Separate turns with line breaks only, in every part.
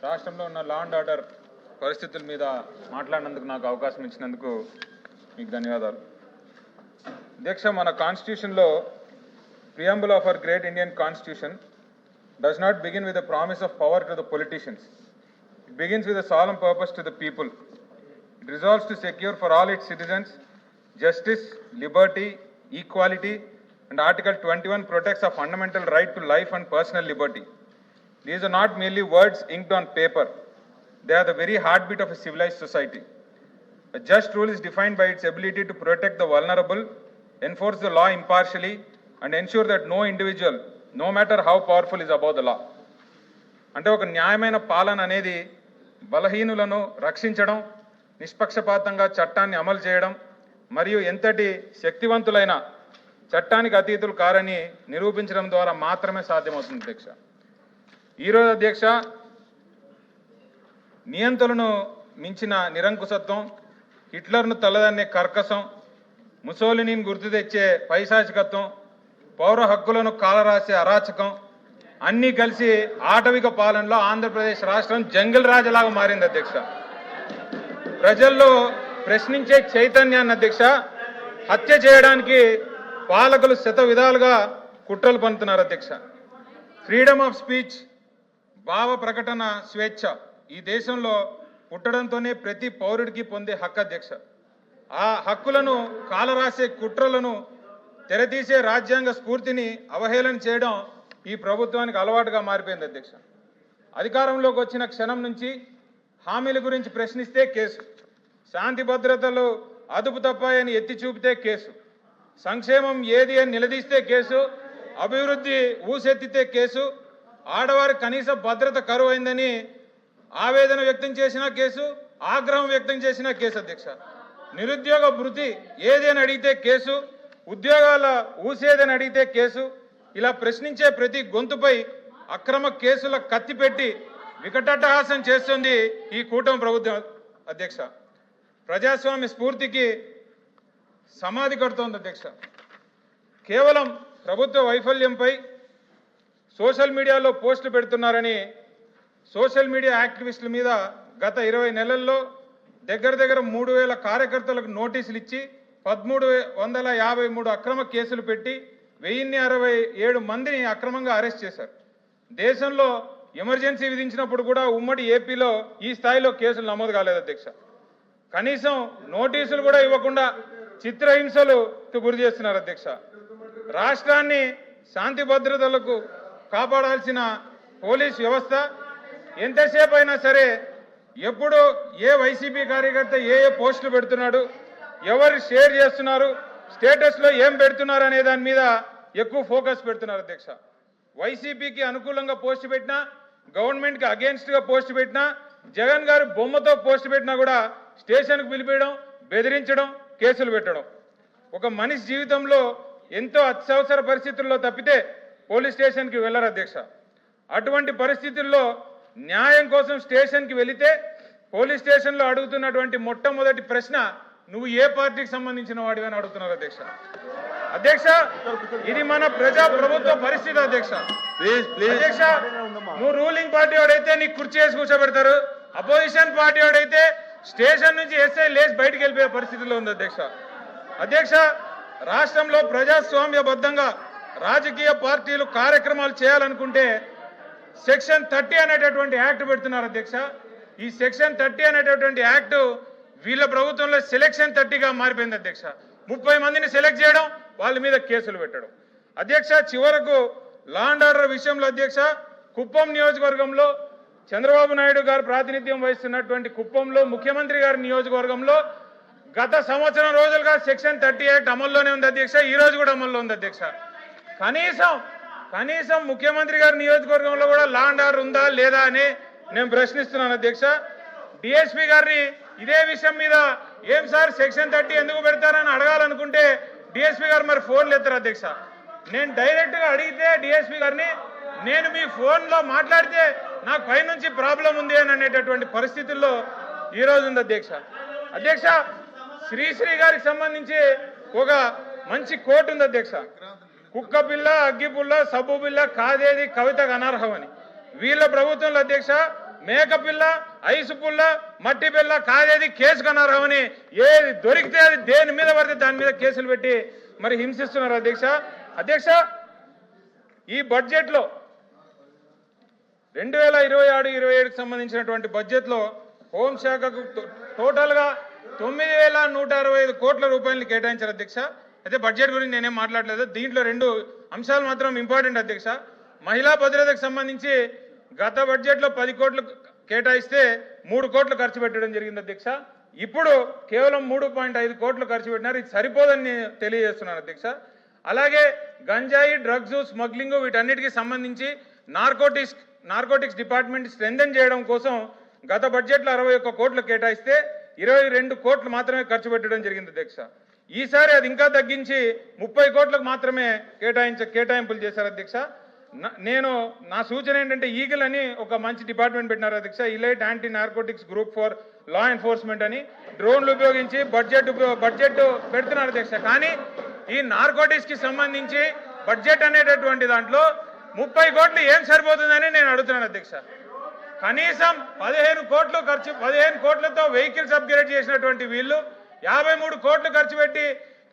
రాష్ట్రంలో ఉన్న law and order పరిస్థితుల మీద మాట్లాడినందుకు నాకు అవకాశం ఇచ్చినందుకు మీకు ధన్యవాదాలు. అధ్యక్ష, మన కాన్స్టిట్యూషన్లో preamble of our great Indian constitution does not begin with a promise of power to the politicians. It begins with a solemn purpose to the people. It resolves to secure for all its citizens justice, liberty, equality, and Article 21 protects a fundamental right to life and personal liberty. These are not merely words inked on paper. They are the very heartbeat of a civilized society. A just rule is defined by its ability to protect the vulnerable, enforce the law impartially, and ensure that no individual, no matter how powerful, is above the law. అంటే ఒక న్యాయమైన పాలన అనేది బలహీనులను రక్షించడం, నిష్పక్షపాతంగా చట్టాన్ని అమలు చేయడం మరియు ఎంతటి శక్తివంతులైన చట్టానికి అతీతులు కారని నిరూపించడం ద్వారా మాత్రమే సాధ్యమవుతుంది. అధ్యక్ష, ఈరోజు అధ్యక్ష, నియంతలను మించిన నిరంకుశత్వం, హిట్లర్ను తలదన్నే కర్కశం, ముసోలినీని గుర్తు తెచ్చే పైశాచికత్వం, పౌర హక్కులను కాలరాసే అరాచకం అన్నీ కలిసి ఆటవిక పాలనలో ఆంధ్రప్రదేశ్ రాష్ట్రం జంగిల్ రాజలాగా మారింది. అధ్యక్ష, ప్రజల్లో ప్రశ్నించే చైతన్యాన్ని అధ్యక్ష హత్య చేయడానికి పాలకులు శత విధాలుగా కుట్రలు పన్నుతున్నారు. అధ్యక్ష, ఫ్రీడమ్ ఆఫ్ స్పీచ్, భావ ప్రకటన స్వేచ్ఛ ఈ దేశంలో పుట్టడంతోనే ప్రతి పౌరుడికి పొందే హక్కు. అధ్యక్ష, ఆ హక్కులను కాలరాసే కుట్రలను తెరతీసే రాజ్యాంగ స్ఫూర్తిని అవహేళన చేయడం ఈ ప్రభుత్వానికి అలవాటుగా మారిపోయింది. అధ్యక్ష, అధికారంలోకి వచ్చిన క్షణం నుంచి హామీల గురించి ప్రశ్నిస్తే కేసు, శాంతి భద్రతలు అదుపు తప్పాయని ఎత్తి చూపితే కేసు, సంక్షేమం ఏది అని నిలదీస్తే కేసు, అభివృద్ధి ఊసెత్తితే కేసు, ఆడవారి కనీస భద్రత కరువైందని ఆవేదన వ్యక్తం చేసిన కేసు, ఆగ్రహం వ్యక్తం చేసిన కేసు. అధ్యక్ష, నిరుద్యోగ భృతి ఏది అని అడిగితే కేసు, ఉద్యోగాల ఊసేదని అడిగితే కేసు, ఇలా ప్రశ్నించే ప్రతి గొంతుపై అక్రమ కేసుల కత్తి పెట్టి వికటాటహాసం చేస్తుంది ఈ కూటమి ప్రభుత్వం. అధ్యక్ష, ప్రజాస్వామ్య స్ఫూర్తికి సమాధి కడుతోంది. అధ్యక్ష, కేవలం ప్రభుత్వ వైఫల్యంపై సోషల్ మీడియాలో పోస్టులు పెడుతున్నారని సోషల్ మీడియా యాక్టివిస్టుల మీద గత 20 నెలల్లో దగ్గర 3000 కార్యకర్తలకు నోటీసులు ఇచ్చి 1353 అక్రమ కేసులు పెట్టి 1067 మందిని అక్రమంగా అరెస్ట్ చేశారు. దేశంలో ఎమర్జెన్సీ విధించినప్పుడు కూడా ఉమ్మడి ఏపీలో ఈ స్థాయిలో కేసులు నమోదు కాలేదు. అధ్యక్ష, కనీసం నోటీసులు కూడా ఇవ్వకుండా చిత్రహింసలకు గురి చేస్తున్నారు. అధ్యక్ష, రాష్ట్రాన్ని శాంతి భద్రతలకు కాపాడాల్సిన పోలీస్ వ్యవస్థ ఎంతసేపు అయినా సరే ఎప్పుడు ఏ వైసీపీ కార్యకర్త ఏ పోస్టులు పెడుతున్నాడు, ఎవరు షేర్ చేస్తున్నారు, స్టేటస్లో ఏం పెడుతున్నారు అనే దాని మీద ఎక్కువ ఫోకస్ పెడుతున్నారు. అధ్యక్ష, వైసీపీకి అనుకూలంగా పోస్ట్ పెట్టినా, గవర్నమెంట్కి అగేన్స్ట్గా పోస్ట్ పెట్టినా, జగన్ గారు బొమ్మతో పోస్ట్ పెట్టినా కూడా స్టేషన్కు పిలిపించడం, బెదిరించడం, కేసులు పెట్టడం. ఒక మనిషి జీవితంలో ఎంతో అత్యవసర పరిస్థితుల్లో తప్పితే పోలీస్ స్టేషన్కి వెళ్ళరు. అధ్యక్ష, అటువంటి పరిస్థితుల్లో న్యాయం కోసం స్టేషన్కి వెళితే పోలీస్ స్టేషన్లో అడుగుతున్నటువంటి మొట్టమొదటి ప్రశ్న, నువ్వు ఏ పార్టీకి సంబంధించిన వాడివి అని అడుగుతున్నారు. అధ్యక్ష, అధ్యక్ష ఇది మన ప్రజా ప్రభుత్వ పరిస్థితి. అధ్యక్ష, అధ్యక్ష నువ్వు రూలింగ్ పార్టీ వాడైతే నీకు కుర్చీ వేసి కూర్చోబెడతారు, అపోజిషన్ పార్టీ వాడైతే స్టేషన్ నుంచి ఎస్ఐ లేచి బయటికి వెళ్ళిపోయే పరిస్థితిలో ఉంది. అధ్యక్ష, అధ్యక్ష రాష్ట్రంలో ప్రజాస్వామ్యబద్ధంగా రాజకీయ పార్టీలు కార్యక్రమాలు చేయాలనుకుంటే సెక్షన్ 30 అనేటటువంటి యాక్ట్ పెడుతున్నారు. అధ్యక్ష, ఈ సెక్షన్ 30 అనేటటువంటి యాక్ట్ వీళ్ళ ప్రభుత్వంలో సెలక్షన్ 30గా మారిపోయింది. అధ్యక్ష, 30 మందిని సెలెక్ట్ చేయడం, వాళ్ళ మీద కేసులు పెట్టడం. అధ్యక్ష, చివరకు లా అండ్ ఆర్డర్ విషయంలో అధ్యక్ష కుప్పం నియోజకవర్గంలో చంద్రబాబు నాయుడు గారు ప్రాతినిధ్యం వహిస్తున్నటువంటి కుప్పంలో ముఖ్యమంత్రి గారి నియోజకవర్గంలో గత సంవత్సరం రోజులుగా సెక్షన్ 30 యాక్ట్ అమల్లోనే ఉంది. అధ్యక్ష, ఈ రోజు కూడా అమల్లో ఉంది. అధ్యక్ష, కనీసం ముఖ్యమంత్రి గారి నియోజకవర్గంలో కూడా లా అండ్ ఆర్డర్ ఉందా లేదా అని నేను ప్రశ్నిస్తున్నాను. అధ్యక్ష, డిఎస్పీ గారిని ఇదే విషయం మీద ఏం సార్ సెక్షన్ 30 ఎందుకు పెడతారని అడగాలనుకుంటే డిఎస్పీ గారు మరి ఫోన్లు ఎత్తారు. అధ్యక్ష, నేను డైరెక్ట్గా అడిగితే డిఎస్పీ గారిని, నేను మీ ఫోన్లో మాట్లాడితే నాకు పైనుంచి ప్రాబ్లం ఉంది అని అనేటటువంటి పరిస్థితుల్లో ఈరోజు ఉంది. అధ్యక్ష, అధ్యక్ష శ్రీశ్రీ గారికి సంబంధించి ఒక మంచి కోట్ ఉంది. అధ్యక్ష, కుక్క పిల్ల అగ్గిపుల్ల సబ్బు పిల్ల కాదేది కవితకు అనర్హమని. వీళ్ళ ప్రభుత్వంలో అధ్యక్ష మేకపిల్ల, ఐసు పుల్ల, మట్టి పిల్ల కాదేది కేసుకు అనర్హమని ఏది దొరికితే అది దేని మీద పడితే దాని మీద కేసులు పెట్టి మరి హింసిస్తున్నారు అధ్యక్ష. ఈ బడ్జెట్లో 2026-27కి సంబంధించినటువంటి బడ్జెట్లో హోంశాఖకు టోటల్గా 9,165 కోట్ల రూపాయలు కేటాయించారు అధ్యక్ష. అయితే బడ్జెట్ గురించి నేనేం మాట్లాడలేదు. దీంట్లో 2 అంశాలు మాత్రం ఇంపార్టెంట్ అధ్యక్ష. మహిళా భద్రతకు సంబంధించి గత బడ్జెట్లో 10 కోట్లు కేటాయిస్తే 3 కోట్లు ఖర్చు పెట్టడం జరిగింది అధ్యక్ష. ఇప్పుడు కేవలం 3.5 కోట్లు ఖర్చు పెట్టినారు. ఇది సరిపోదని తెలియజేస్తున్నాను అధ్యక్ష. అలాగే గంజాయి, డ్రగ్స్, స్మగ్లింగ్ వీటన్నిటికీ సంబంధించి నార్కోటిక్స్ డిపార్ట్మెంట్ స్ట్రెంథెన్ చేయడం కోసం గత బడ్జెట్లో 61 కోట్లు కేటాయిస్తే 22 కోట్లు మాత్రమే ఖర్చు పెట్టడం జరిగింది అధ్యక్ష. ఈసారి అది ఇంకా తగ్గించి 30 కోట్లకు మాత్రమే కేటాయింపులు చేశారు అధ్యక్ష. నా సూచన ఏంటంటే ఈగిల్ అని ఒక మంచి డిపార్ట్మెంట్ పెట్టినారు అధ్యక్ష. Elite anti narcotics group for law enforcement అని డ్రోన్లు ఉపయోగించి బడ్జెట్ పెడుతున్నారు అధ్యక్ష. కానీ ఈ నార్కోటిక్స్ కి సంబంధించి బడ్జెట్ అనేటటువంటి దాంట్లో 30 కోట్లు ఏం సరిపోతుందని నేను అడుగుతున్నాను అధ్యక్ష. కనీసం 15 కోట్లతో వెహికల్స్ అప్గ్రేడ్ చేసినటువంటి వీళ్ళు 53 కోట్లు ఖర్చు పెట్టి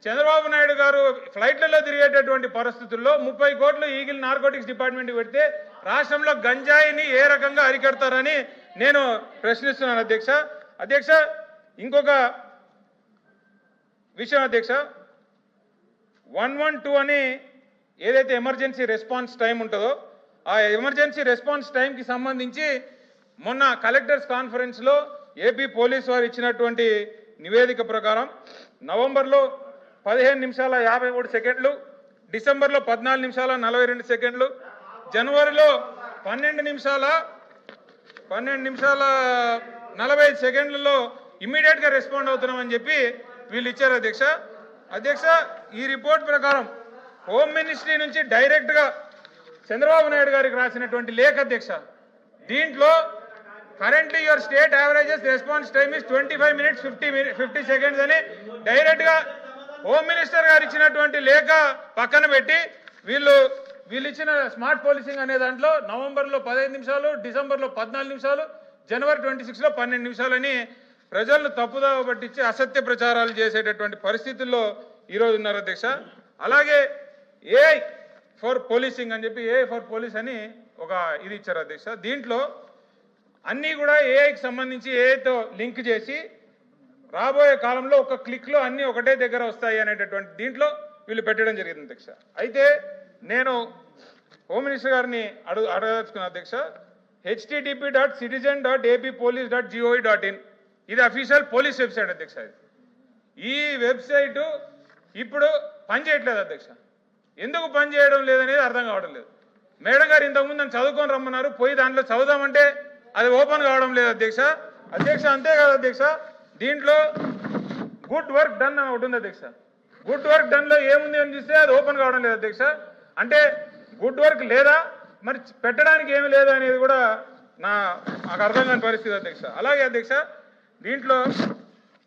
చంద్రబాబు నాయుడు గారు ఫ్లైట్లలో తిరిగేటటువంటి పరిస్థితుల్లో 30 కోట్లు ఈగిల్ నార్కోటిక్స్ డిపార్ట్మెంట్ పెడితే రాష్ట్రంలో గంజాయిని ఏ రకంగా అరికడతారని నేను ప్రశ్నిస్తున్నాను అధ్యక్ష. ఇంకొక విషయం అధ్యక్ష, 112 అని ఏదైతే ఎమర్జెన్సీ రెస్పాన్స్ టైం ఉంటుందో ఆ ఎమర్జెన్సీ రెస్పాన్స్ టైంకి సంబంధించి మొన్న కలెక్టర్స్ కాన్ఫరెన్స్లో ఏపీ పోలీసు వారు ఇచ్చినటువంటి నివేదిక ప్రకారం నవంబర్లో 15 నిమిషాల 53 సెకండ్లు, డిసెంబర్లో 14 నిమిషాల 42 సెకండ్లు, జనవరిలో 12 నిమిషాల 45 సెకండ్లలో ఇమ్మీడియట్గా రెస్పాండ్ అవుతున్నామని చెప్పి వీళ్ళు ఇచ్చారు అధ్యక్ష. ఈ రిపోర్ట్ ప్రకారం హోమ్ మినిస్ట్రీ నుంచి డైరెక్ట్గా చంద్రబాబు నాయుడు గారికి రాసినటువంటి లేఖ అధ్యక్ష. దీంట్లో currently your state averages response time is 25 minutes 50 seconds అని డైరెక్ట్గా హోమ్ మినిస్టర్ గారు ఇచ్చినటువంటి లేఖ పక్కన పెట్టి వీళ్ళు ఇచ్చిన స్మార్ట్ పోలీసింగ్ అనే దాంట్లో నవంబర్లో 15 నిమిషాలు, డిసెంబర్లో 14 నిమిషాలు, జనవరి 26లో 12 నిమిషాలని ప్రజలను తప్పుదావ పట్టించి అసత్య ప్రచారాలు చేసేటటువంటి పరిస్థితుల్లో ఈరోజు ఉన్నారు అధ్యక్ష. అలాగే ఏఐ ఫర్ పోలీసింగ్ అని చెప్పి ఏఐ ఫర్ పోలీస్ అని ఒక ఇది ఇచ్చారు అధ్యక్ష. దీంట్లో అన్నీ కూడా ఏఐకి సంబంధించి ఏఐతో లింక్ చేసి రాబోయే కాలంలో ఒక క్లిక్లో అన్నీ ఒకటే దగ్గర వస్తాయి అనేటటువంటి దీంట్లో వీళ్ళు పెట్టడం జరిగింది అధ్యక్ష. అయితే నేను హోమ్ మినిస్టర్ గారిని అడగదలుచుకున్న అధ్యక్ష, http.citizen.appolice.gov.in ఇది అఫీషియల్ పోలీస్ వెబ్సైట్ అధ్యక్ష. ఈ వెబ్సైట్ ఇప్పుడు పనిచేయట్లేదు అధ్యక్ష. ఎందుకు పనిచేయడం లేదనేది అర్థం కావడం లేదు. మేడం గారు ఇంతకుముందు నన్ను చదువుకొని రమ్మన్నారు, పోయి దాంట్లో చదువుదామంటే అది ఓపెన్ కావడం లేదు అధ్యక్ష. అంతేకాదు అధ్యక్ష, దీంట్లో గుడ్ వర్క్ డన్ అని ఒకటి ఉంది అధ్యక్ష. గుడ్ వర్క్ డన్లో ఏముంది అని చూస్తే అది ఓపెన్ కావడం లేదు అధ్యక్ష. అంటే గుడ్ వర్క్ లేదా, మరి పెట్టడానికి ఏమి లేదా అనేది కూడా నాకు అర్థం కాని పరిస్థితి అధ్యక్ష. అలాగే అధ్యక్ష, దీంట్లో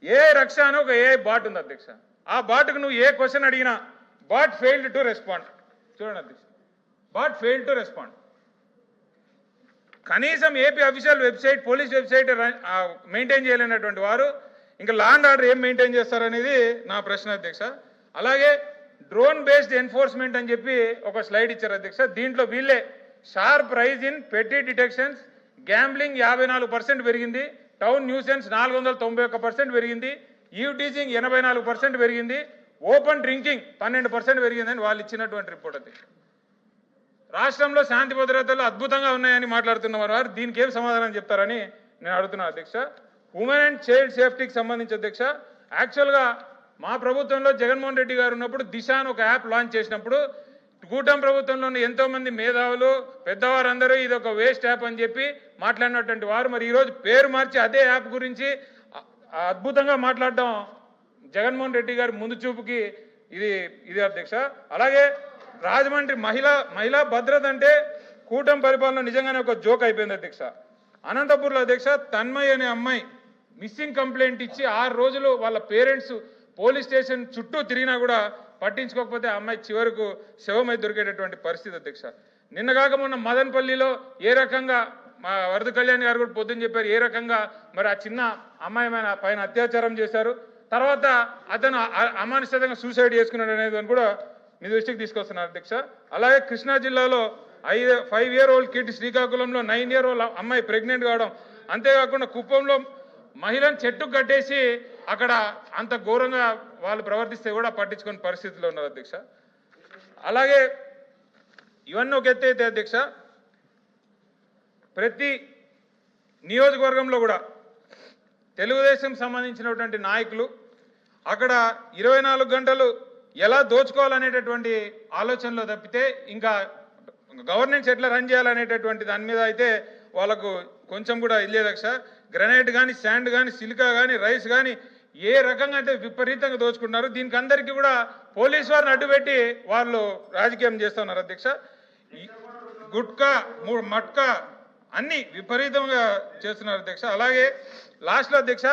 ఏ రక్ష అని ఒక ఏ బాట్ ఉంది అధ్యక్ష. ఆ బాట్కు నువ్వు ఏ క్వశ్చన్ అడిగినా బాట్ ఫెయిల్డ్ టు రెస్పాండ్. చూడండి అధ్యక్ష, బాట్ ఫెయిల్డ్ టు రెస్పాండ్. కనీసం AP official website, police website maintain చేయలేనటువంటి వారు ఇంకా లా అండ్ ఆర్డర్ ఏం మెయింటైన్ చేస్తారనేది నా ప్రశ్న అధ్యక్ష. అలాగే డ్రోన్ బేస్డ్ ఎన్ఫోర్స్మెంట్ అని చెప్పి ఒక స్లైడ్ ఇచ్చారు అధ్యక్ష. దీంట్లో వీళ్ళే షార్ప్ రైజ్ ఇన్ పెట్టి డిటెక్షన్స్, గ్యాంబ్లింగ్ 54% పెరిగింది, టౌన్ న్యూసెన్స్ 491% పెరిగింది, ఈవ్ టీజింగ్ 84% పెరిగింది, ఓపెన్ డ్రింకింగ్ 12% పెరిగిందని వాళ్ళు ఇచ్చినటువంటి రిపోర్ట్ అధ్యక్ష. రాష్ట్రంలో శాంతి భద్రతలు అద్భుతంగా ఉన్నాయని మాట్లాడుతున్న వారు దీనికి ఏం సమాధానం చెప్తారని నేను అడుగుతున్నాను అధ్యక్ష. ఉమెన్ అండ్ చైల్డ్ సేఫ్టీకి సంబంధించి అధ్యక్ష, యాక్చువల్గా మా ప్రభుత్వంలో జగన్మోహన్ రెడ్డి గారు ఉన్నప్పుడు దిశ అని ఒక యాప్ లాంచ్ చేసినప్పుడు కూటమి ప్రభుత్వంలోని ఎంతోమంది మేధావులు పెద్దవారందరూ ఇది ఒక వేస్ట్ యాప్ అని చెప్పి మాట్లాడినటువంటి వారు మరి ఈరోజు పేరు మార్చి అదే యాప్ గురించి అద్భుతంగా మాట్లాడడం జగన్మోహన్ రెడ్డి గారి ముందు చూపుకి ఇది అధ్యక్ష. అలాగే రాజమండ్రి మహిళా భద్రత అంటే కూటమి పరిపాలన నిజంగానే ఒక జోక్ అయిపోయింది అధ్యక్ష. అనంతపూర్లో అధ్యక్ష తన్మయ్ అనే అమ్మాయి మిస్సింగ్ కంప్లైంట్ ఇచ్చి 6 రోజులు వాళ్ళ పేరెంట్స్ పోలీస్ స్టేషన్ చుట్టూ తిరిగినా కూడా పట్టించుకోకపోతే ఆ అమ్మాయి చివరకు శవమై దొరికేటటువంటి పరిస్థితి అధ్యక్ష. నిన్నగాక మొన్న మదనపల్లిలో ఏ రకంగా మా వరద కళ్యాణ్ గారు కూడా పొద్దున్న చెప్పారు ఏ రకంగా మరి ఆ చిన్న అమ్మాయి పైన అత్యాచారం చేశారు, తర్వాత అతను అమానుషంగా సూసైడ్ చేసుకున్నాడు అనేది కూడా మీ దృష్టికి తీసుకొస్తున్నారు అధ్యక్ష. అలాగే కృష్ణా జిల్లాలో 5 year old కిడ్, శ్రీకాకుళంలో 9 year old అమ్మాయి ప్రెగ్నెంట్ కావడం, అంతేకాకుండా కుప్పంలో మహిళను చెట్టుకు కట్టేసి అక్కడ అంత ఘోరంగా వాళ్ళు ప్రవర్తిస్తే కూడా పట్టించుకునే పరిస్థితిలో ఉన్నారు అధ్యక్ష. అలాగే ఇవన్నీ ఒక ఎత్తు అయితే అధ్యక్ష, ప్రతి నియోజకవర్గంలో కూడా తెలుగుదేశం సంబంధించినటువంటి నాయకులు అక్కడ 24 గంటలు ఎలా దోచుకోవాలనేటటువంటి ఆలోచనలో తప్పితే ఇంకా గవర్నెన్స్ ఎట్లా రన్ చేయాలనేటటువంటి దాని మీద అయితే వాళ్ళకు కొంచెం కూడా ఇల్లే అధ్యక్ష. గ్రనైట్ కానీ, శాండ్ కానీ, సిలికా కానీ, రైస్ కానీ ఏ రకంగా అయితే విపరీతంగా దోచుకుంటున్నారు. దీనికి అందరికీ కూడా పోలీసు వారిని అడ్డుపెట్టి వాళ్ళు రాజకీయం చేస్తున్నారు అధ్యక్ష. గుట్కా, మట్కా అన్ని విపరీతంగా చేస్తున్నారు అధ్యక్ష. అలాగే లాస్ట్లో అధ్యక్ష,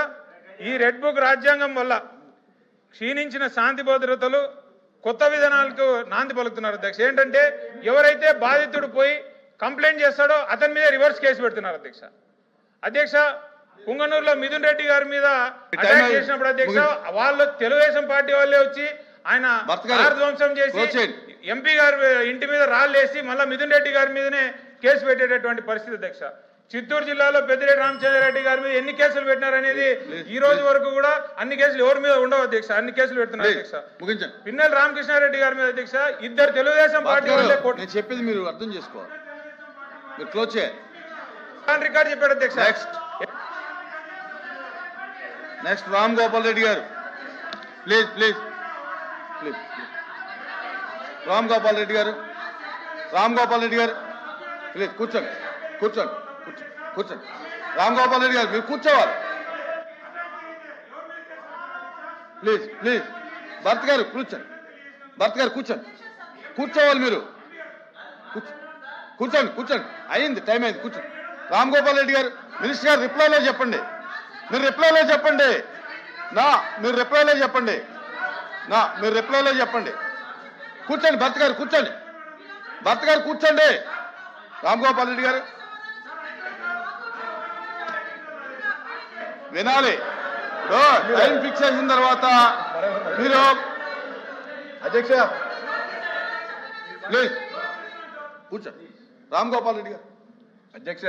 ఈ రెడ్ బుక్ రాజ్యాంగం వల్ల క్షీణించిన శాంతి భద్రతలు కొత్త విధానాలకు నాంది పలుకుతున్నారు అధ్యక్ష. ఏంటంటే ఎవరైతే బాధితుడు పోయి కంప్లైంట్ చేస్తాడో అతని మీద రివర్స్ కేసు పెడుతున్నారు అధ్యక్ష. అధ్యక్ష, పుంగనూరులో మిథున్ రెడ్డి గారి మీద అటాక్ చేసినప్పుడు అధ్యక్ష, వాళ్ళు తెలుగుదేశం పార్టీ వాళ్ళే వచ్చి ఆయన కారు ధ్వంసం చేసి ఎంపీ గారి ఇంటి మీద రాళ్ళేసి మళ్ళీ మిథున్ రెడ్డి గారి మీదనే కేసు పెట్టేటటువంటి పరిస్థితి అధ్యక్ష. చిత్తూరు జిల్లాలో పెద్దిరెడ్డి రామచంద్రారెడ్డి గారి మీద ఎన్ని కేసులు పెట్టినారనేది ఈ రోజు వరకు కూడా అన్ని కేసులు ఎవరి మీద ఉండవు అధ్యక్ష, అన్ని కేసులు పెడుతున్నారు అధ్యక్ష. పిన్నెల రామకృష్ణారెడ్డి గారి మీద అధ్యక్ష 2 తెలుగుదేశం పార్టీ వాళ్ళే
చెప్పింది మీరు అర్థం చేసుకోవాలి, మీరు క్లోజ్ చేయాలి.
రికార్డు చెప్పాడు అధ్యక్ష.
నెక్స్ట్ రామ్ గోపాల్ రెడ్డి గారు, please please please. Ram Gopal Reddy గారు, రామ్ గోపాల్ రెడ్డి గారు ప్లీజ్ కూర్చోండి, కూర్చోండి, కూర్చోండి. రామ్ గోపాల్ రెడ్డి గారు మీరు కూర్చోవాలి ప్లీజ్ ప్లీజ్. భర్త గారు కూర్చోండి, భర్త గారు కూర్చోండి, కూర్చోవాలి మీరు, కూర్చోండి కూర్చోండి. అయింది, టైం అయింది, కూర్చోండి. రామ్ గోపాల్ రెడ్డి గారు, మినిస్టర్ గారు రిప్లైలో చెప్పండి, మీరు రిప్లైలో చెప్పండి, మీరు రిప్లైలో చెప్పండి, మీరు రిప్లైలో చెప్పండి. కూర్చోండి భర్త గారు, కూర్చోండి, భర్త గారు కూర్చోండి. రామ్ గోపాల్ రెడ్డి గారు వినాలి. టైం ఫిక్స్ అయిన తర్వాత మీరు
అధ్యక్ష
ప్లీజ్ కూర్చోండి. రామ్ గోపాల్ రెడ్డి గారు.
అధ్యక్ష,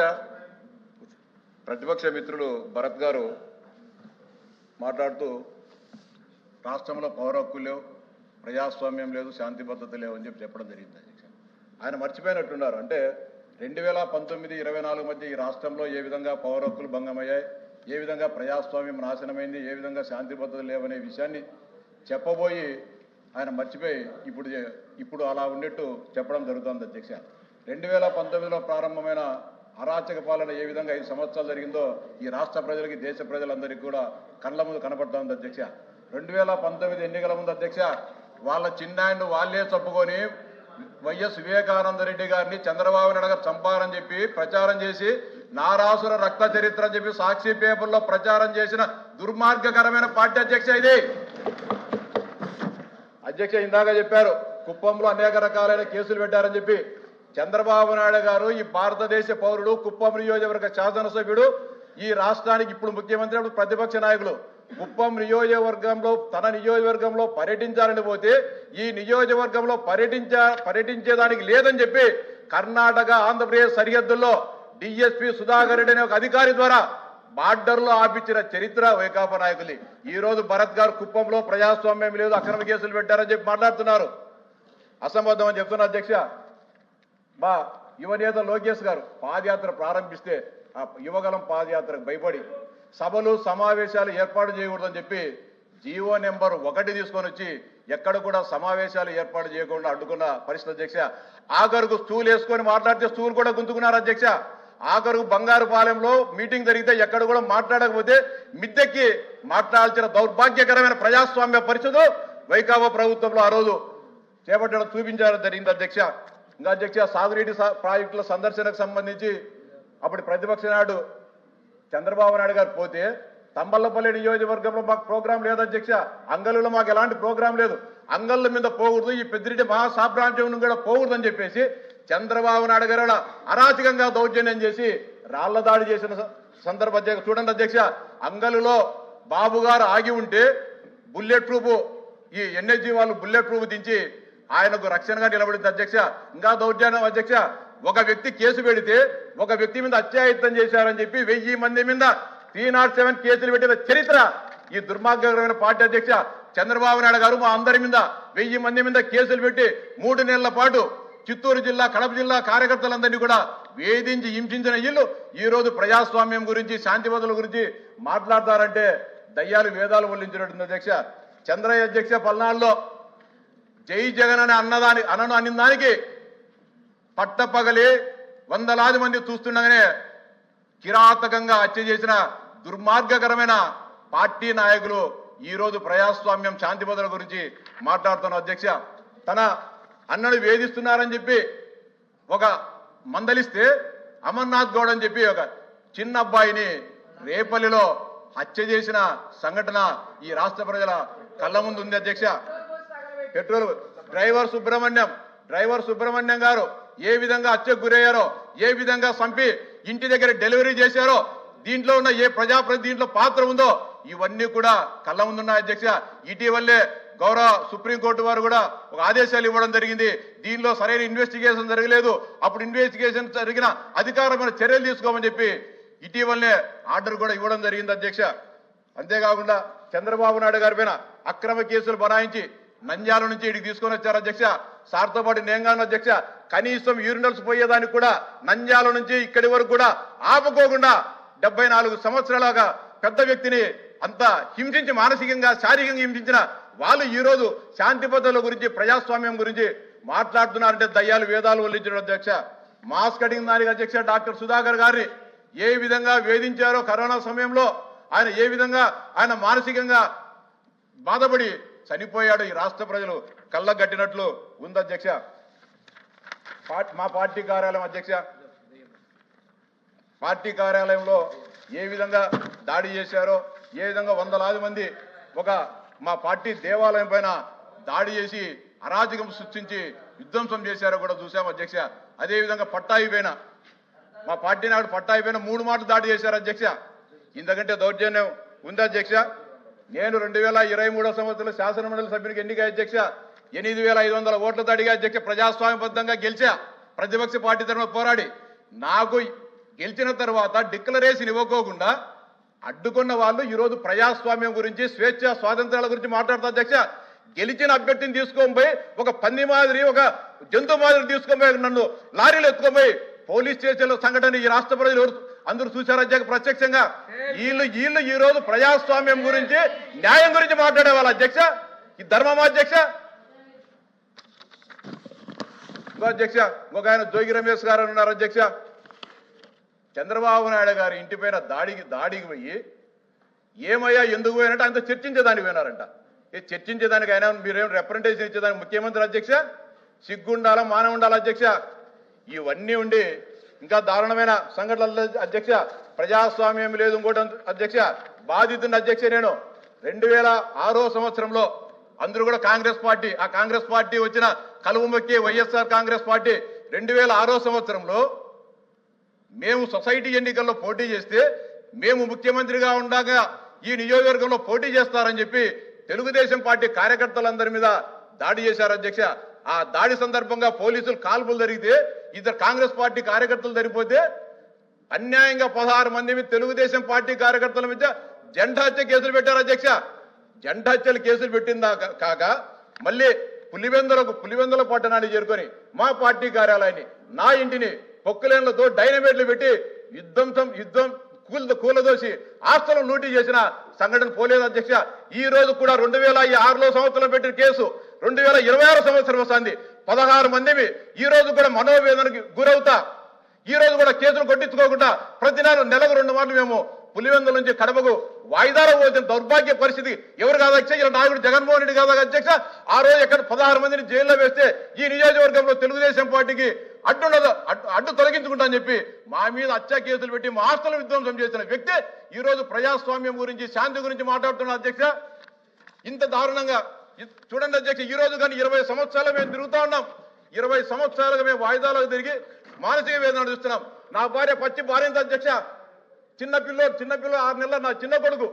ప్రతిపక్ష మిత్రులు భరత్ గారు మాట్లాడుతూ రాష్ట్రంలో పౌర హక్కులు లేవు, ప్రజాస్వామ్యం లేదు, శాంతి భద్రత లేవు అని చెప్పడం జరిగింది అధ్యక్ష. ఆయన మర్చిపోయినట్టున్నారు. అంటే 2019-24 మధ్య ఈ రాష్ట్రంలో ఏ విధంగా పౌర హక్కులు భంగమయ్యాయి, ఏ విధంగా ప్రజాస్వామ్యం నాశనమైంది, ఏ విధంగా శాంతి భద్రత లేవనే విషయాన్ని చెప్పబోయి ఆయన మర్చిపోయి ఇప్పుడు అలా ఉండేట్టు చెప్పడం జరుగుతుంది అధ్యక్ష. 2019లో ప్రారంభమైన అరాచక పాలన ఏ విధంగా 5 సంవత్సరాలు జరిగిందో ఈ రాష్ట్ర ప్రజలకి, దేశ ప్రజలందరికీ కూడా కళ్ళ ముందు కనపడుతోంది అధ్యక్ష. 2019 ఎన్నికల ముందు అధ్యక్ష, వాళ్ళ చిన్నాయన్ను వాళ్ళే చెప్పుకొని వైఎస్ వివేకానంద రెడ్డి గారిని చంద్రబాబు నాయుడు గారు చంపారని చెప్పి ప్రచారం చేసి నారాసుర రక్త చరిత్ర అని చెప్పి సాక్షి పేపర్లో ప్రచారం చేసిన దుర్మార్గకరమైన పార్టీ అధ్యక్ష ఇది. అధ్యక్ష ఇందాక చెప్పారు కుప్పంలో అనేక రకాలైన కేసులు పెట్టారని చెప్పి. చంద్రబాబు నాయుడు గారు ఈ భారతదేశ పౌరుడు, కుప్పం నియోజకవర్గ శాసనసభ్యుడు, ఈ రాష్ట్రానికి ఇప్పుడు ముఖ్యమంత్రి, అప్పుడు ప్రతిపక్ష నాయకులు. కుప్పం నియోజకవర్గంలో తన నియోజకవర్గంలో పర్యటించాలని పోతే ఈ నియోజకవర్గంలో పర్యటించేదానికి లేదని చెప్పి కర్ణాటక, ఆంధ్రప్రదేశ్ సరిహద్దుల్లో డిఎస్పీ సుధాకర్ రెడ్డి అనే ఒక అధికారి ద్వారా బార్డర్లో ఆపించిన చరిత్ర వైకాపా నాయకులు. ఈ రోజు భరత్ గారు కుప్పంలో ప్రజాస్వామ్యం లేదు, అక్రమ కేసులు పెట్టారని చెప్పి మాట్లాడుతున్నారు. అసంబద్ధం అని చెప్తున్నారు అధ్యక్ష. మా యువనేత లోకేష్ గారు పాదయాత్ర ప్రారంభిస్తే ఆ యువగలం పాదయాత్రకు భయపడి సభలు సమావేశాలు ఏర్పాటు చేయకూడదని చెప్పి జీవో నెంబర్ 1 తీసుకొని వచ్చి ఎక్కడ కూడా సమావేశాలు ఏర్పాటు చేయకుండా అడ్డుకున్న పరిస్థితి అధ్యక్ష. ఆఖరుకు స్టూల్ వేసుకొని మాట్లాడితే స్టూల్ కూడా గుంతుకున్నారు అధ్యక్ష. ఆఖరుకు బంగారుపాలెంలో మీటింగ్ జరిగితే ఎక్కడ కూడా మాట్లాడకపోతే మిద్దెక్కి మాట్లాడాల్సిన దౌర్భాగ్యకరమైన ప్రజాస్వామ్య పరిస్థితులు వైకాపా ప్రభుత్వంలో ఆ రోజు చేపట్టడం చూపించారు జరిగింది అధ్యక్ష. ఇంకా అధ్యక్ష, సాగునీటి ప్రాజెక్టుల సందర్శనకు సంబంధించి అప్పుడు ప్రతిపక్ష నాయుడు చంద్రబాబు నాయుడు గారు పోతే తంబల్లపల్లి నియోజకవర్గంలో మాకు ప్రోగ్రాం లేదు అధ్యక్ష. అంగళ్ళలో మాకు ఎలాంటి ప్రోగ్రాం లేదు, అంగళ్ళ మీద పోకూడదు, ఈ పెద్దిరెడ్డి మహాసాబ్రాంత్యం కూడా పోకూడదని చెప్పేసి చంద్రబాబు నాయుడు గారు అరాచకంగా దౌర్జన్యం చేసి రాళ్ల దాడి చేసిన సందర్భ అధ్యక్ష చూడండి అధ్యక్ష, అంగలులో బాబు గారు ఆగి ఉంటే బుల్లెట్ ప్రూఫ్ ఈ ఎన్ఎస్జీ వాళ్ళు బుల్లెట్ ప్రూఫ్ దించి ఆయనకు రక్షణగా నిలబడింది అధ్యక్ష. ఇంకా దౌర్జన్యం అధ్యక్ష, ఒక వ్యక్తి కేసు పెడితే ఒక వ్యక్తి మీద అత్యాయత్నం చేశారని చెప్పి 1000 మంది మీద 307 కేసులు పెట్టిన చరిత్ర ఈ దుర్మార్గకరమైన పార్టీ అధ్యక్ష చంద్రబాబు నాయుడు గారు మా అందరి మీద 1000 మంది మీద కేసులు పెట్టి 3 నెలల పాటు చిత్తూరు జిల్లా, కడప జిల్లా కార్యకర్తలందరినీ కూడా వేధించి హింసించిన వీళ్ళు ఈ రోజు ప్రజాస్వామ్యం గురించి, శాంతి భద్రతల గురించి మాట్లాడతారంటే దయ్యాలు వేదాలు వల్లించినట్టుంది అధ్యక్ష. చంద్రయ్య అధ్యక్ష పల్నాడులో జై జగన్ అని అన్న దానికి పట్టపగలి వందలాది మంది చూస్తుండగానే కిరాతకంగా హత్య చేసిన దుర్మార్గకరమైన పార్టీ నాయకులు ఈ రోజు ప్రజాస్వామ్యం, శాంతి భద్రతల గురించి మాట్లాడుతున్న అధ్యక్ష. తన అన్నను వేధిస్తున్నారని చెప్పి ఒక మందలిస్తే అమర్నాథ్ గౌడ్ అని చెప్పి ఒక చిన్న అబ్బాయిని రేపల్లిలో హత్య చేసిన సంఘటన ఈ రాష్ట్ర ప్రజల కళ్ళ ముందు ఉంది అధ్యక్ష. పెట్రోల్ డ్రైవర్ సుబ్రహ్మణ్యం గారు ఏ విధంగా హత్యకు గురయ్యారో, ఏ విధంగా చంపి ఇంటి దగ్గర డెలివరీ చేశారో, దీంట్లో ఉన్న ఏ ప్రజాప్రతినిధి దీంట్లో పాత్ర ఉందో ఇవన్నీ కూడా కళ్ళ ముందున్నాయి అధ్యక్ష. ఇటీవలే గౌరవ సుప్రీంకోర్టు వారు కూడా ఒక ఆదేశాలు ఇవ్వడం జరిగింది. దీనిలో సరైన ఇన్వెస్టిగేషన్ జరగలేదు, అప్పుడు ఇన్వెస్టిగేషన్ జరిగిన అధికారమైన చర్యలు తీసుకోమని చెప్పి ఇటీవలనే ఆర్డర్ కూడా ఇవ్వడం జరిగింది అధ్యక్ష. అంతేకాకుండా చంద్రబాబు నాయుడు గారి పైన అక్రమ కేసులు బనాయించి నంద్యాల నుంచి ఇక్కడికి తీసుకొని వచ్చారు అధ్యక్ష. సార్తో పాటు నేను అధ్యక్ష, కనీసం యూరినల్స్ పోయేదానికి కూడా నంద్యాల నుంచి ఇక్కడి వరకు కూడా ఆపుకోకుండా 74 సంవత్సరాలుగా పెద్ద వ్యక్తిని అంత హింసించి, మానసికంగా, శారీరకంగా హింసించిన వాళ్ళు ఈ రోజు శాంతి భద్రతల గురించి, ప్రజాస్వామ్యం గురించి మాట్లాడుతున్నారంటే దయ్యాలు వేదాలు వల్లించడం అధ్యక్ష. మాస్క్ కటింగ్ దానికి అధ్యక్ష డాక్టర్ సుధాకర్ గారిని ఏ విధంగా వేధించారో కరోనా సమయంలో, ఆయన ఏ విధంగా ఆయన మానసికంగా బాధపడి చనిపోయాడు ఈ రాష్ట్ర ప్రజలు కళ్ళకు కట్టినట్లు ఉంది అధ్యక్ష. మా పార్టీ కార్యాలయం అధ్యక్ష, పార్టీ కార్యాలయంలో ఏ విధంగా దాడి చేశారో, ఏ విధంగా వందలాది మంది మా పార్టీ దేవాలయం పైన దాడి చేసి అరాజకం సృష్టించి విధ్వంసం చేశారో కూడా చూసాం అధ్యక్ష. అదేవిధంగా పట్టాయి పైన, మా పార్టీ నాడు పట్టాయి పైన 3 మాటలు దాడి చేశారు అధ్యక్ష. ఇంతకంటే దౌర్జన్యం ఉంది అధ్యక్ష. నేను 2023 సంవత్సరంలో శాసనమండలి సభ్యునికి ఎన్నిక అధ్యక్ష. 8500 ఓట్లతో అడిగా అధ్యక్ష. ప్రజాస్వామ్యబద్ధంగా గెలిచా, ప్రతిపక్ష పార్టీ తరఫున పోరాడి. నాకు గెలిచిన తర్వాత డిక్లరేషన్ ఇవ్వకోకుండా అడ్డుకున్న వాళ్ళు ఈరోజు ప్రజాస్వామ్యం గురించి, స్వేచ్ఛ స్వాతంత్రాల గురించి మాట్లాడుతా అధ్యక్ష. గెలిచిన అభ్యర్థిని తీసుకొని పోయి ఒక పంది మాదిరి, ఒక జంతు మాదిరి తీసుకొని పోయి నన్ను లారీలు ఎత్తుకొని పోయి పోలీస్ స్టేషన్లో సంఘటన ఈ రాష్ట్ర ప్రజలు అందరూ చూశారు అధ్యక్ష ప్రత్యక్షంగా. వీళ్ళు ఈ రోజు ప్రజాస్వామ్యం గురించి, న్యాయం గురించి మాట్లాడే వాళ్ళ అధ్యక్ష. ఈ ధర్మమా అధ్యక్ష? ఇంకో అధ్యక్ష, ఇంకొక ఆయన జోగి రమేష్ గారు ఉన్నారు అధ్యక్ష. చంద్రబాబు నాయుడు గారి ఇంటి పైన దాడికి పోయి ఏమయ్యా ఎందుకు పోయినట్టు ఆయనతో చర్చించేదానికి పోయినారంట. చర్చించేదానికి ఆయన మీరేం రిప్రజెంటేషన్ ఇచ్చేదానికి ముఖ్యమంత్రి అధ్యక్ష? సిగ్గుండాలా, మానవ ఉండాలా అధ్యక్ష? ఇవన్నీ ఉండి ఇంకా దారుణమైన సంఘటనలు అధ్యక్ష. ప్రజాస్వామ్యం లేదు. ఇంకోటి అధ్యక్ష, బాధితున్న అధ్యక్ష నేను 2006 సంవత్సరంలో అందరూ కూడా కాంగ్రెస్ పార్టీ, ఆ కాంగ్రెస్ పార్టీ వచ్చిన కలువు మొక్కి వైఎస్ఆర్ కాంగ్రెస్ పార్టీ 2006 సంవత్సరంలో మేము సొసైటీ ఎన్నికల్లో పోటీ చేస్తే మేము ముఖ్యమంత్రిగా ఉండగా ఈ నియోజకవర్గంలో పోటీ చేస్తారని చెప్పి తెలుగుదేశం పార్టీ కార్యకర్తలందరి మీద దాడి చేశారు అధ్యక్ష. ఆ దాడి సందర్భంగా పోలీసులు కాల్పులు జరిగితే 2 కాంగ్రెస్ పార్టీ కార్యకర్తలు జరిగిపోతే అన్యాయంగా 16 మంది మీద తెలుగుదేశం పార్టీ కార్యకర్తల మీద జెండా హత్య కేసులు పెట్టారు అధ్యక్ష. జెండా హత్యలు కేసులు పెట్టిందా కాక మళ్ళీ పులివెందుల పట్టణాన్ని చేరుకొని మా పార్టీ కార్యాలయాన్ని, నా ఇంటిని పొక్కులేన్లతో డైనమేట్లు పెట్టి యుద్ధం కూలదోసి ఆస్తులను లూటీ చేసిన సంఘటన పోలేదు అధ్యక్ష. ఈ రోజు కూడా 2006 సంవత్సరం పెట్టిన కేసు 2026 సంవత్సరం వస్తుంది. 16 మంది ఈ రోజు కూడా మనోవేదనకి గురవుతా ఈ రోజు కూడా కేసులు కొట్టించుకోకుండా ప్రతి నెలకు 2 మార్లు మేము పులివెందుల నుంచి కడపకు వాయిదాలో పోతున్న దౌర్భాగ్య పరిస్థితి ఎవరు కాదు అధ్యక్ష? ఇలా నాయకుడు జగన్మోహన్ రెడ్డి కాదా అధ్యక్ష? ఆ రోజు ఎక్కడ 16 మందిని జైల్లో వేస్తే ఈ నియోజకవర్గంలో తెలుగుదేశం పార్టీకి అడ్డు తొలగించుకుంటా అని చెప్పి మా మీద హత్య కేసులు పెట్టి మా ఆస్తులను విధ్వంసం చేసిన వ్యక్తి ఈ రోజు ప్రజాస్వామ్యం గురించి, శాంతి గురించి మాట్లాడుతున్న అధ్యక్ష. ఇంత దారుణంగా చూడండి అధ్యక్ష. ఈ రోజు కానీ 20 సంవత్సరాలు మేము తిరుగుతా ఉన్నాం. 20 సంవత్సరాలుగా మేము వాయిదాలకు తిరిగి మానసిక వేదన చూస్తున్నాం. నా భార్య పచ్చి భార్య అధ్యక్ష. చిన్నపిల్ల 6 నెలల నా చిన్న కొడుకు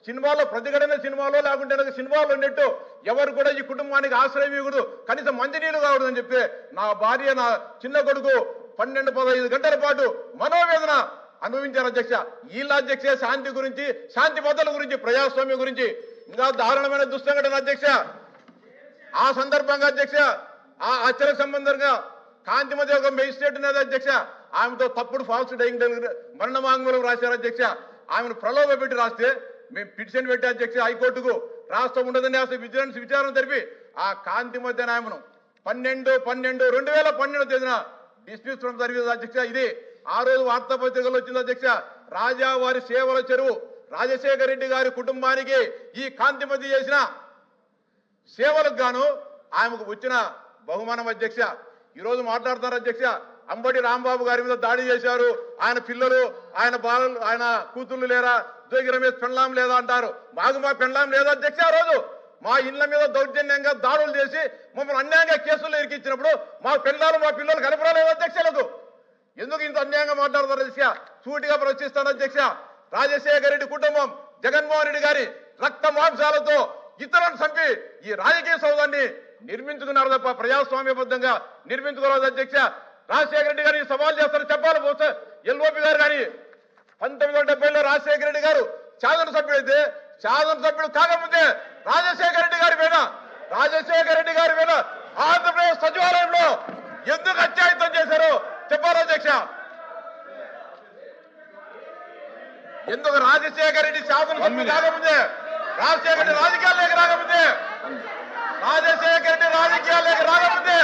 సినిమాలో ప్రతిఘటన సినిమాలో లేకుంటే సినిమాలో ఉన్నట్టు ఎవరు కూడా ఈ కుటుంబానికి ఆశ్రయం ఇవ్వకూడదు, కనీసం మంచినీళ్ళు కావడదని చెప్పి నా భార్య నా చిన్న కొడుకు 12-15 గంటల పాటు మనోవేదన అనుభవించారు అధ్యక్ష. వీళ్ళ అధ్యక్ష శాంతి గురించి, శాంతి భద్రతల గురించి, ప్రజాస్వామ్యం గురించి ఇంకా దారుణమైన దుస్సంఘటన అధ్యక్ష. ఆ సందర్భంగా అధ్యక్ష ఆ హత్యల సంబంధంగా కాంతిమతి ఒక మెజిస్ట్రేట్ ఉన్నది అధ్యక్ష. ఆమెతో తప్పుడు ఫాల్స్ డైయింగ్ మరణ వాంగ్మూలం రాశారు అధ్యక్ష. ఆమెను ప్రలోభ పెట్టి రాస్తే మేము పిటిషన్ పెట్టే అధ్యక్ష హైకోర్టుకు. రాష్ట్రం ఉండదని అసలు విజిలెన్స్ విచారణ జరిపి ఆ కాంతిమతి అనే ఆమెను 12/12/2012 తేదీన డిస్మిస్ చేయడం జరిగింది అధ్యక్ష. ఇది ఆ రోజు వార్తాపత్రికల్లో వచ్చింది అధ్యక్ష. రాజావారి సేవల చెరువు రాజశేఖర రెడ్డి గారి కుటుంబానికి ఈ కాంతిమతి చేసిన సేవలకు గాను ఆమెకు వచ్చిన బహుమానం అధ్యక్ష. ఈరోజు మాట్లాడుతున్నారు అధ్యక్ష. అంబటి రాంబాబు గారి మీద దాడి చేశారు, ఆయన పిల్లలు, ఆయన బాలలు, ఆయన కూతుళ్ళు లేరా, జోగి రమేష్ పెండ్లాం లేదా అంటారు. మాకు మా పెండ్లాం లేదా అధ్యక్ష. ఆ రోజు మా ఇళ్ల మీద దౌర్జన్యంగా దాడులు చేసి మమ్మల్ని అన్యాయంగా కేసులు ఇరికించినప్పుడు మా పెండ్లాలు మా పిల్లలు కనపడలేదు అధ్యక్షులకు. ఎందుకు ఇంత అన్యాయంగా మాట్లాడతారు అధ్యక్ష? సూటిగా ప్రశ్నిస్తాను అధ్యక్ష. రాజశేఖర రెడ్డి కుటుంబం జగన్మోహన్ రెడ్డి గారి రక్త మాంసాలతో ఇతరులను చంపి ఈ రాజకీయ సౌధాన్ని నిర్మించుకున్నారు తప్ప ప్రజాస్వామ్యబద్ధంగా నిర్మించుకోలేదు అధ్యక్ష. రాజశేఖర రెడ్డి గారిని సవాల్ చేస్తారు చెప్పాలి. బహుశా ఎల్ఓపి గారు కానీ 1970లో రాజశేఖర రెడ్డి గారు శాసనసభ్యుడైతే శాసనసభ్యుడు కాకముందే రాజశేఖర రెడ్డి గారి మీద ఆంధ్రప్రదేశ్ సచివాలయంలో ఎందుకు అత్యాయుతం చేశారు చెప్పాలి అధ్యక్ష. ఎందుకు రాజశేఖర రెడ్డి శాసనసభ్యుడు కాకముందే, రాజశేఖర రెడ్డి రాజకీయాల్లోకి రాకముందే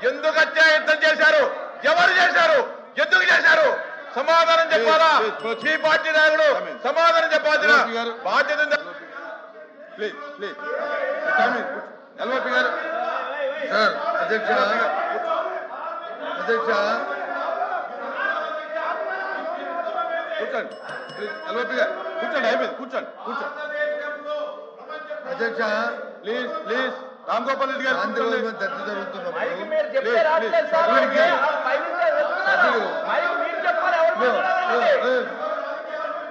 ఎందుకు అత్యాయుతం చేశారు? ఎవరు చేశారు? ఎందుకు చేశారు? సమాధానం చెప్పాలా? మీ పార్టీ నాయకుడు సమాధానం చెప్పాల్సిన బాధ్యత ఉంది.
ప్లీజ్ ప్లీజ్ ఎల్ఓపి గారు.
సార్ అధ్యక్ష
కూర్చోండి ప్లీజ్. ఎల్ఓపి గారు కూర్చోండి, అయిపోయింది. కూర్చోండి
అధ్యక్ష
ప్లీజ్ ప్లీజ్. రామ్ గోపాల్ రెడ్డి గారు
ఆంధ్రప్రదేశ్ చర్చ జరుగుతున్నప్పుడు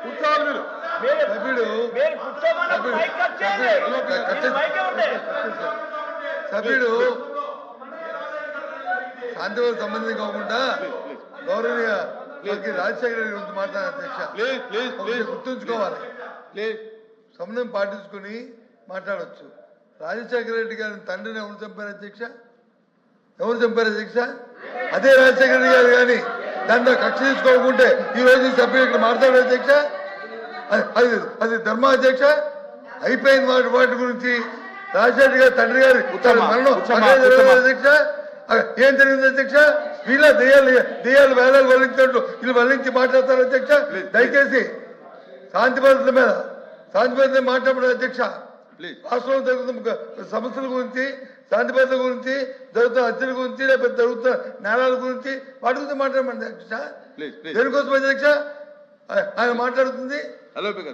కూర్చోవాలి మీరు.
సభ్యుడు ఆంధ్రప్రదేశ్ సంబంధించి కాకుండా గౌరవనీయ రాజశేఖర రెడ్డి గురించి మాట్లాడారు అధ్యక్ష.
ప్లీజ్ ప్లీజ్ ప్లీజ్
గుర్తుంచుకోవాలి,
ప్లీజ్.
సమన్వయం పాటించుకుని మాట్లాడవచ్చు. రాజశేఖర రెడ్డి గారిని తండ్రిని ఎవరు చంపారు అధ్యక్ష? అదే రాజశేఖర రెడ్డి గారు కానీ దాంట్లో కక్ష తీసుకోకుంటే ఈ రోజు సభ్యులు ఇక్కడ మాట్లాడారు అధ్యక్ష. అది ధర్మ అధ్యక్ష. అయిపోయింది వాటి గురించి. రాజశేఖర గారి తండ్రి గారి మరణం అధ్యక్ష. ఏం జరిగింది అధ్యక్ష? వీళ్ళ దెయ్యాలు వేలాలు వల్లించినట్లు వీళ్ళు వల్లించి మాట్లాడతారు అధ్యక్ష. దయచేసి శాంతి భద్రతల మీద మాట్లాడారు అధ్యక్ష. రాష్ట్రంలో జరుగుతున్న సమస్యల గురించి, శాంతి భద్రతల గురించి, జరుగుతున్న హత్యల గురించి, లేకపోతే జరుగుతున్న నేరాల గురించి వాటి గురించి మాట్లాడమండి అధ్యక్ష. దేనికోసం అధ్యక్ష ఆయన మాట్లాడుతుంది?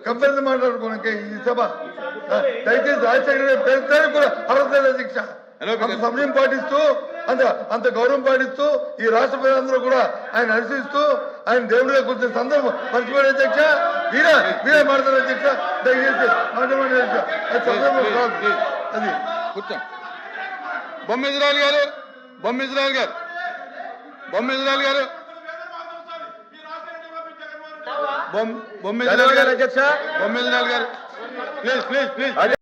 కంపెనీ మాట్లాడుకోవడానికి ఈ సభ. దయచేసి రాజశేఖర పేరు కూడా అర్హత లేదు అధ్యక్ష. అంత సమయం పాటిస్తూ అంత గౌరవం పాటిస్తూ ఈ రాష్ట్ర ప్రజలందరూ కూడా ఆయన హర్షిస్తూ ఆయన దేవుడిగా కూర్చున్న సందర్భం మర్చిపోయే అధ్యక్ష. వీరే మాట్లాడారు అధ్యక్ష. దయచేసి మాట్లాడండి అధ్యక్ష. అది సందర్భం కాదు. అది
కూర్చోండి. బొమ్మిదిరాలు గారు ప్లీజ్ ప్లీజ్ ప్లీజ్.